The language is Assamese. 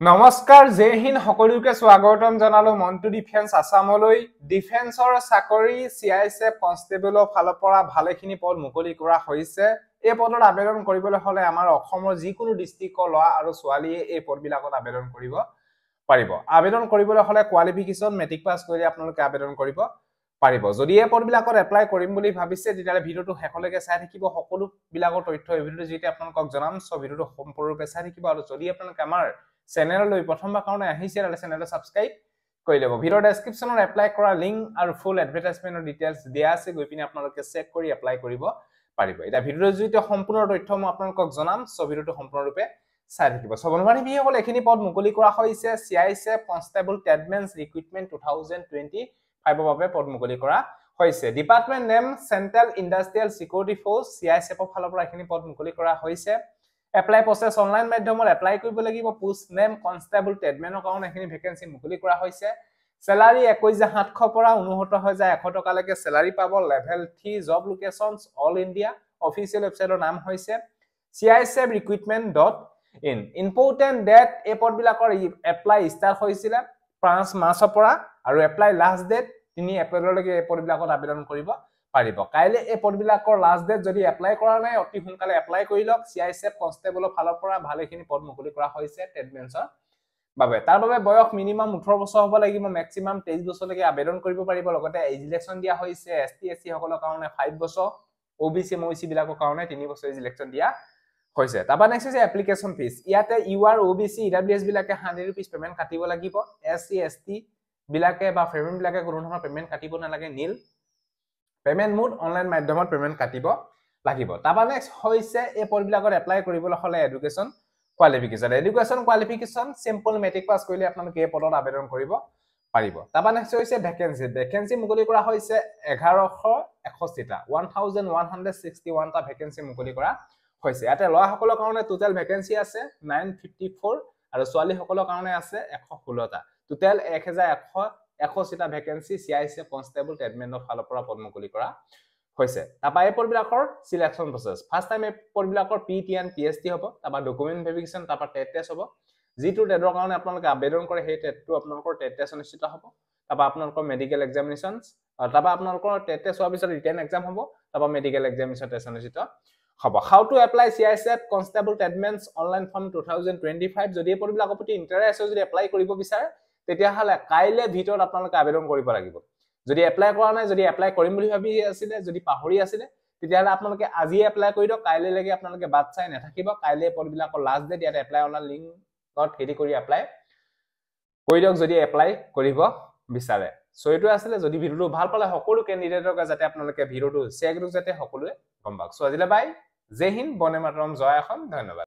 নমস্কাৰ জয় হিন্দ সকলোকে স্বাগতম জনালো মন্টু ডিফেন্স আসামলৈ ডিফেন্সৰ চাকৰি সিআইএসএফ কনষ্টেবলৰ ফালৰ পৰা ভালেখিনি পদ মুকলি কৰা হৈছে এই পদৰ আবেদন কৰিবলৈ হলে আমাৰ অসমৰ যিকোনো ডিস্ট্ৰিক্টৰ লৰা আৰু ছোৱালীয়ে এই পদবিলাকত আবেদন কৰিব পাৰিব আবেদন কৰিবলৈ হলে কোৱালিফিকেশন মেট্ৰিক পাছ কৰি আপোনালোকে আবেদন কৰিব পাৰিব যদি এই পদবিলাকত এপ্লাই কৰিম বুলি ভাবিছে তেতিয়ালে ভিডিওটো শেষলৈকে চাই থাকিব সকলো বিলাকৰ তথ্য এই ভিডিওটো যেতি আপোনালোকক জনাম সব ভিডিওটো সম্পূৰ্ণৰূপে চাই থাকিব আৰু যদি আপোনালোকে আমাৰ চেনেললৈ প্ৰথমবাৰ কাৰণে আহিছে আৰু চেনেলটো সাবস্ক্ৰাইব কৰি লব ভিডিও ডেসক্ৰিপচনৰ এপ্লাই কৰা লিংক আৰু ফুল এডভাৰটাইজমেন্টৰ ডিটেইলছ দিয়া আছে গৈ পিনে আপোনালোকে চেক কৰি এপ্লাই কৰিব পাৰিব এটা ভিডিওৰ জৰিয়তে সম্পূৰ্ণ তথ্য মই আপোনালোকক জনাম সব ভিডিওটো সম্পূৰ্ণৰূপে চাই থাকিব সব অনুমানী বিহল এখিনি পদ মুকলি কৰা হৈছে সিআইএসএফ কনষ্টেবল টেডমেন্স ৰিক্ৰুটমেন্ট 2025 ৰ বাবে পদ মুকলি কৰা হৈছে department name central industrial security force CISF ৰ ফালৰ পৰা এখিনি পদ মুকলি কৰা হৈছে এপ্লাই প্ৰসেস অনলাইন মাধ্যমত এপ্লাই কৰিব লাগিব পোষ্ট নেম কনষ্টেবল টেডমেনৰ কাৰণে এখিনি ভ্যাকেন্সি মুকলি কৰা হৈছে স্যালাৰি 21700 পৰা 69100 টকা লৈকে স্যালাৰি পাব level 3 job locations all India official ওয়েবসাইটৰ নাম হৈছে ciicfrecruitment.in ইম্পৰ্টেন্ট ডেট এই পদবিলাকৰ এপ্লাই ষ্টাৰ্ট হৈছিল 5 মাৰ্চৰ পৰা আৰু এপ্লাই লাষ্ট ডেট 3 এপ্ৰিললৈকে এই পদবিলাকত আবেদন কৰিব পাৰিব কাইলে এই পদবিলাকৰ লাষ্ট ডেট যদি এপ্লাই কৰা নাই অতি সোনকালে এপ্লাই কৰি লওক সিআইএসএফ কনষ্টেবলৰ ফালৰ পৰা ভালেখিনি পদ মুকলি কৰা হৈছে টেডমেন্সৰ বাবে তাৰ বাবে বয়স মিনিমাম 18 বছৰ হ'ব লাগিব ম্যাক্সিমাম 23 বছৰলৈকে আবেদন কৰিব পাৰিব লগতে এজ ইলেকশন দিয়া হৈছে এসটি এসসি সকলৰ কাৰণে 5 বছৰ ওবিসি মইসি বিলাকৰ কাৰণে 3 বছৰ এজ ইলেকশন দিয়া হৈছে তাবা নেক্সট হৈছে এপ্লিকেশন ফিস ইয়াতে ইউআৰ ওবিসি ইডব্লিউএছ বিলাকে 100 रुपीस পেমেন্ট কাটিব লাগিব এসসি এসটি বিলাকে বা ফেমিলি বিলাকে কোনো ধৰণৰ পেমেন্ট কাটিব নালাগে নীল পেমেন্ট মোড অনলাইন মাধ্যমত পেমেন্ট কাটিব লাগিব তাবা নেক্সট হৈছে এই পদবিলাকত এপ্লাই কৰিবলৈ হলে education qualification simple matric pass কৰিলে আপোনালোকে এই পদত আবেদন কৰিব পাৰিব তাবা নেক্সট হৈছে ভ্যাকেন্সি মুকলি কৰা হৈছে 1161 টা 1161 টা ভ্যাকেন্সি মুকলি কৰা হৈছে ইয়াতে লৰা সকলৰ কাৰণে টোটাল ভ্যাকেন্সি আছে 954 আৰু ছোৱালী সকলৰ কাৰণে আছে 116 টা টোটাল 1181 টা ভ্যাকেন্সি সিআইএসএফ কনষ্টেবল টেডমেনৰ ফালৰ পৰা পদ মুকলি কৰা হৈছে তাবা এই পদবিলাকৰ সিলেকশন প্ৰসেস ফাৰ্স্ট টাইম এই পদবিলাকৰ পিটি এণ্ড পিএসটি হ'ব তাবা ডকুমেন্ট ভেৰিফিকেশন তাবা টেট টেষ্ট হ'ব যিটো টেটৰ কাৰণে আপোনালোকে আবেদন কৰে সেই টেটটো আপোনালোকৰ টেট টেষ্ট অনুষ্ঠিত হ'ব তাবা আপোনালোকৰ মেডিকেল এক্সামিনেশনস তাবা আপোনালোকৰ টেট টেষ্ট হোৱাৰ পিছত ৰিটেন এক্সাম হ'ব তাবা মেডিকেল এক্সামিনেশন টেষ্ট অনুষ্ঠিত হ'ব how to apply CISF constable টেডমেন্স অনলাইন ফৰ্ম 2025 যদি এই পদবিলাকৰ প্ৰতি ইন্টাৰেষ্ট আছে যদি এপ্লাই কৰিব বিচাৰে তেতিয়া হলে কাইলে ভিতৰত আপোনালোকে আবেদন কৰিব লাগিব যদি এপ্লাই কৰা নাই যদি এপ্লাই কৰিম বুলি ভাবি আছিল যদি পাহৰি আছিল তেতিয়া হলে আপোনালোকে আজি এপ্লাই কৰি দিও কাইলে লাগি আপোনালোকে বাদ চাই নাথাকিব কাইলে পদবিলাকৰ লাষ্ট ডেট ইয়াত এপ্লাই অনলাইন লিংকত হেৰি কৰি এপ্লাই কৰি দিওক যদি এপ্লাই কৰিব বিচাৰে সো এটো আছিল যদি ভিডিওটো ভাল পালে সকলো ক্যান্ডিডেটক যাতে আপোনালোকে ভিডিওটো শেয়াৰ কৰি যাতে সকলোৱে গম পাওক সো আজিলে বাই জয় হিন্দ বন্দে মাতৰম জয় অসম ধন্যবাদ